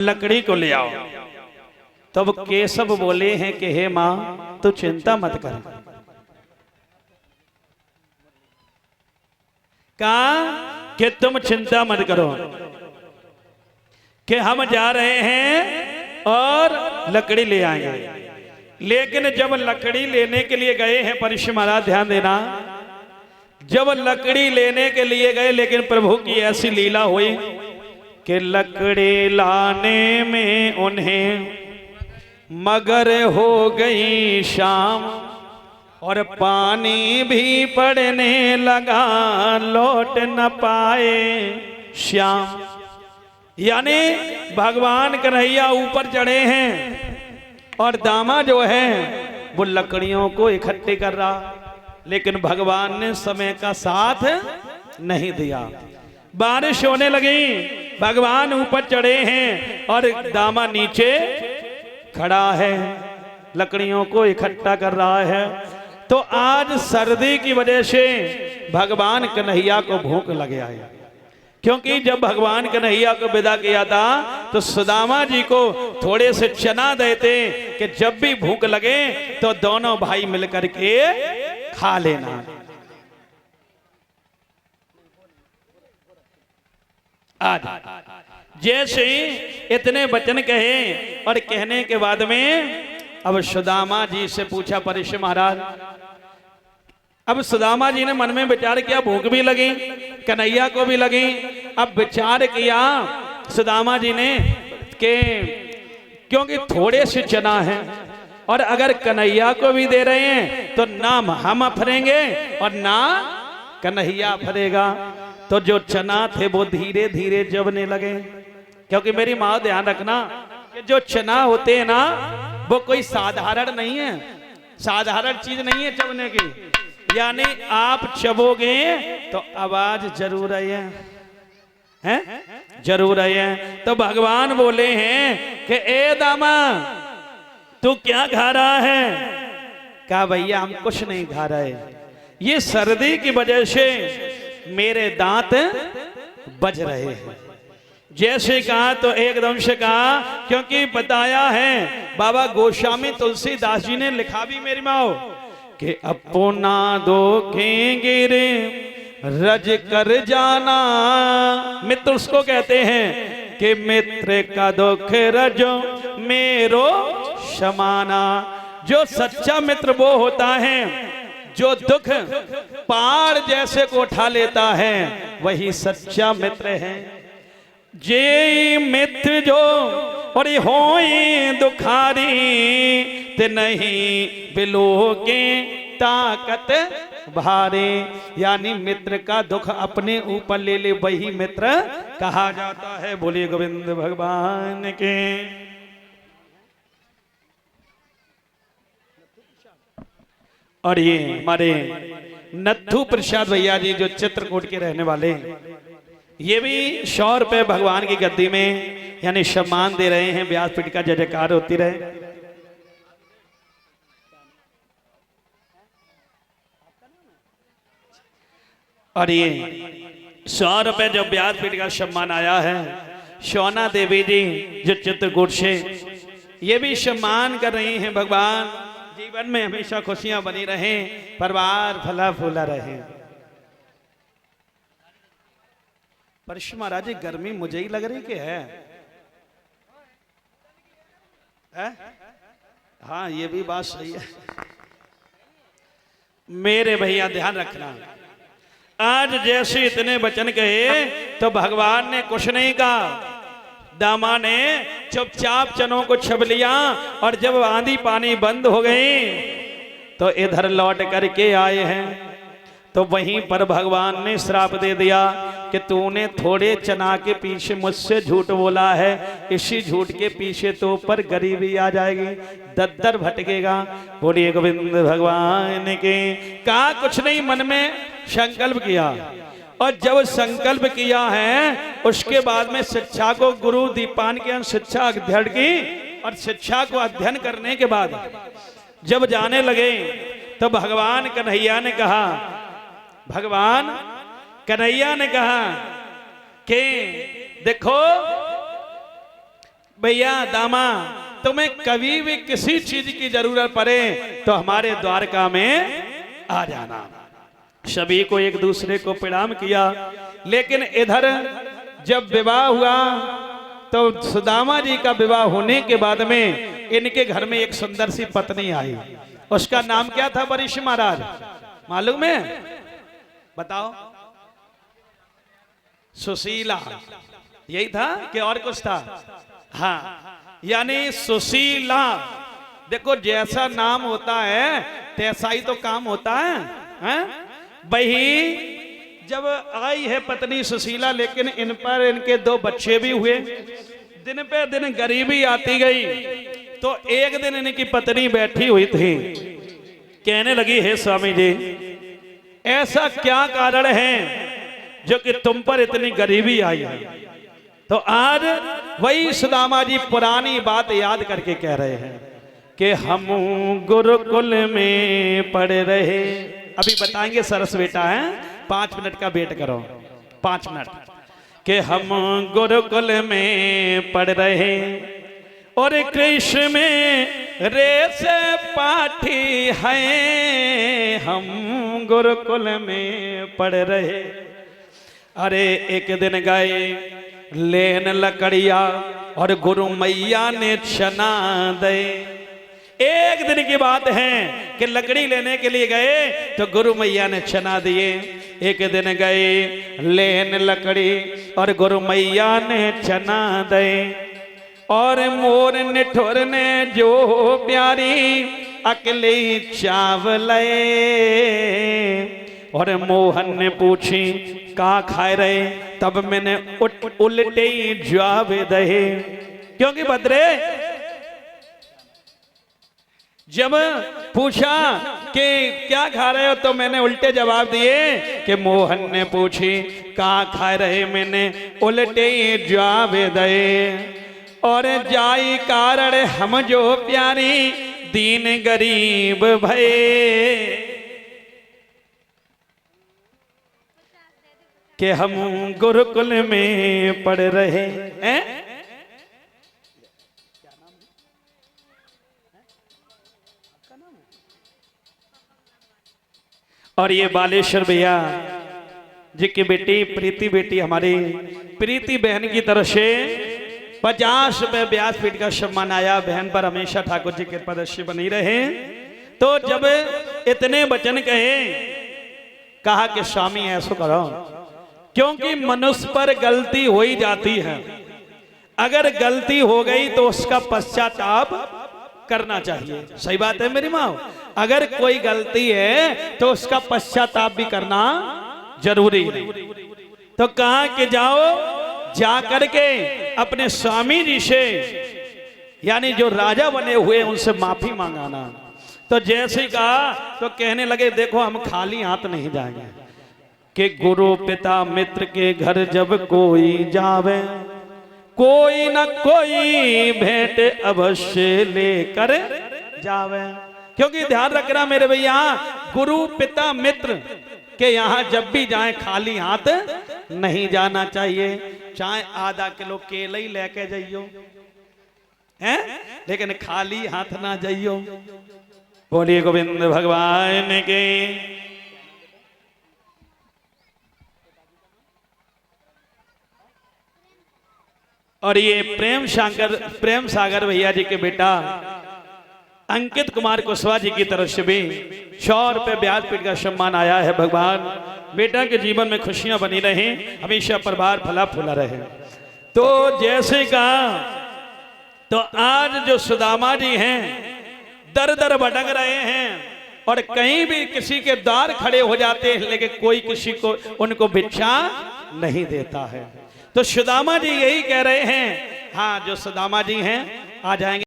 लकड़ी को ले आओ। तब केशव बोले हैं कि हे मां तू चिंता मत कर। कहा कि तुम चिंता मत करो कि हम जा रहे हैं और लकड़ी ले आएंगे। लेकिन जब लकड़ी लेने के लिए गए हैं, परिश्रम महाराज ध्यान देना, जब लकड़ी लेने के लिए गए लेकिन प्रभु की ऐसी लीला हुई कि लकड़ी लाने में उन्हें मगर हो गई शाम और पानी भी पड़ने लगा, लौट न पाए श्याम। यानी भगवान कन्हैया ऊपर चढ़े हैं और दामा जो है वो लकड़ियों को इकट्ठे कर रहा, लेकिन भगवान ने समय का साथ नहीं दिया। बारिश होने लगी, भगवान ऊपर चढ़े हैं और दामा नीचे खड़ा है, लकड़ियों को इकट्ठा कर रहा है। तो आज सर्दी की वजह से भगवान कन्हैया को भूख लग आई, क्योंकि जब भगवान कन्हैया को विदा किया था तो सुदामा जी को थोड़े से चना देते कि जब भी भूख लगे तो दोनों भाई मिलकर के खा लेना। आज जैसे इतने वचन कहे और कहने के बाद में अब सुदामा जी से पूछा परिश्रम महाराज। अब सुदामा जी ने मन में विचार किया, भूख भी लगी, कन्हैया को भी लगी। अब विचार किया सुदामा जी ने कि क्योंकि थोड़े से चना है और अगर कन्हैया को भी दे रहे हैं तो ना हम अफरेंगे और ना कन्हैया अफरेगा। तो जो चना थे वो धीरे धीरे जबने लगे, क्योंकि मेरी माँ ध्यान रखना कि जो चना होते हैं ना वो कोई साधारण नहीं है, साधारण चीज नहीं है चबने की। यानी आप चबोगे तो आवाज जरूर आई है जरूर आई है। तो भगवान बोले हैं कि ए दामा तू क्या खा रहा है? कहा भैया हम कुछ नहीं खा रहे, ये सर्दी की वजह से मेरे दांत बज रहे हैं। जैसे कहा तो एकदम से कहा, क्योंकि बताया है बाबा गोस्वामी तुलसीदास जी ने लिखा भी मेरी माओ कि अपना दोखेंगे रे रज कर जाना। मित्र उसको कहते हैं कि मित्र का दुख रजो मेरो समाना। जो सच्चा मित्र वो होता है जो दुख पहाड़ जैसे को उठा लेता है, वही सच्चा मित्र है। जे मित्र जो और होई दुखारी ते नहीं बिलो के ताकत भारे। यानी मित्र का दुख अपने ऊपर ले ले वही मित्र कहा जाता है। बोलिए गोविंद भगवान के। और ये हमारे नत्थु प्रसाद भैया जी जो चित्रकूट के रहने वाले, ये भी 100 रुपए भगवान की गद्दी में यानी सम्मान दे रहे हैं। व्यासपीठ का जय जयकार होती रहे। और ये 100 रुपए जो व्यासपीठ का सम्मान आया है, सोना देवी जी जो चित्रकूट से, ये भी सम्मान कर रही हैं। भगवान जीवन में हमेशा खुशियां बनी रहे, परिवार फला फूला रहे। परिश्रम महाराज जी गर्मी मुझे ही लग रही कि है? हाँ ये भी बात सही है। मेरे भैया ध्यान रखना, आज जैसे इतने वचन कहे तो भगवान ने कुछ नहीं कहा। दामा ने चुपचाप चनों को छब लिया और जब आंधी पानी बंद हो गई तो इधर लौट करके आए हैं। तो वहीं पर भगवान ने श्राप दे दिया कि तूने थोड़े चना के पीछे मुझसे झूठ बोला है, इसी झूठ के पीछे तो ऊपर गरीबी आ जाएगी, दद्दर भटकेगा। बोलिए गोविंद भगवान के। कहा कुछ नहीं, मन में संकल्प किया और जब संकल्प किया है उसके बाद में शिक्षा को गुरु दीपान के शिक्षा अध्ययन की और शिक्षा को अध्ययन करने के बाद जब जाने लगे तो भगवान कन्हैया ने कहा, भगवान कन्हैया ने कहा कि देखो भैया दामा तुम्हें कभी भी किसी चीज की जरूरत पड़े तो हमारे द्वारका में आ जाना। सभी को एक दूसरे को प्रणाम किया। लेकिन इधर जब विवाह हुआ तो सुदामा जी का विवाह होने के बाद में इनके घर में एक सुंदर सी पत्नी आई। उसका नाम क्या था वशिष्ठ महाराज, मालूम है? बताओ। सुशीला, यही था कि और कुछ था? हाँ, यानी सुशीला। देखो जैसा नाम होता है तैसा ही तो काम होता है, हैं? वही जब आई है पत्नी सुशीला, लेकिन इन पर इनके 2 बच्चे भी हुए। दिन पे दिन गरीबी आती गई तो एक दिन इनकी पत्नी बैठी हुई थी, कहने लगी, हे स्वामी जी ऐसा क्या कारण है जो कि तुम पर इतनी गरीबी आई है? तो आज वही सुदामा जी पुरानी बात याद करके कह रहे हैं कि हम गुरुकुल में पढ़ रहे। अभी बताएंगे सरस बेटा है, 5 मिनट का वेट करो, 5 मिनट। कि हम गुरुकुल में पढ़ रहे और कृष्ण में रेस पाठी हैं, हम गुरुकुल में पढ़ रहे। अरे एक दिन गए लेन लकड़िया और गुरु मैया ने चना दे। एक दिन की बात है कि लकड़ी लेने के लिए गए तो गुरु मैया ने चना दिए। एक दिन गए लेन लकड़ी और गुरु मैया ने चना दे। और मोर निठुर ने जो प्यारी अकेली चावल और मोहन ने पूछी का खाए रहे, तब मैंने उल्टे ही जवाब दे। क्योंकि भद्रे जब पूछा कि क्या खा रहे हो तो मैंने उल्टे जवाब दिए कि मोहन ने पूछी का खा रहे, मैंने उल्टे ही जवाब दे। और जाई कारण हम जो प्यारी दीन गरीब भये कि हम गुरुकुल में पढ़ रहे हैं। और ये बालेश्वर भैया जी की बेटी प्रीति बेटी, हमारी प्रीति बहन की तरफ से 50 रुपए व्यासपीठ का सम्मान आया। बहन पर हमेशा ठाकुर जी कृपा दृष्टि बनी रहे। तो जब इतने वचन कहे, कहा कि स्वामी ऐसा करो, क्योंकि मनुष्य पर गलती हो ही जाती है। अगर गलती हो गई तो उसका पश्चाताप करना चाहिए। सही बात है मेरी माँ? अगर कोई गलती है तो उसका पश्चाताप भी करना जरूरी है। तो कहा कि जाओ जा करके अपने स्वामी जी से, यानी जो राजा बने हुए उनसे माफी मांगाना। तो जैसे कहा तो कहने लगे देखो हम खाली हाथ नहीं जाएंगे, कि गुरु पिता मित्र के घर जब कोई जावे, कोई न कोई भेंट अवश्य लेकर जावे। क्योंकि ध्यान रखना मेरे भैया, गुरु पिता मित्र के यहाँ जब भी जाए खाली हाथ नहीं जाना चाहिए। चाहे आधा किलो केला ही लेके जाइयो, हैं, लेकिन खाली हाथ ना जाइयो। बोलिए गोविंद भगवान के। और ये प्रेम सागर भैया जी के बेटा अंकित कुमार कुशवाहा जी की तरफ से भी 100 रुपए व्यासपीठ का सम्मान आया है। भगवान बेटा के जीवन में खुशियां बनी रहे, हमेशा परिवार फला फूला रहे। तो जैसे कहा तो आज जो सुदामा जी हैं दर दर भटक रहे हैं और कहीं भी किसी के द्वार खड़े हो जाते हैं, लेकिन कोई किसी को उनको भिक्षा नहीं देता है। तो सुदामा जी यही कह रहे हैं। हाँ, जो सुदामा जी हैं आ जाएंगे।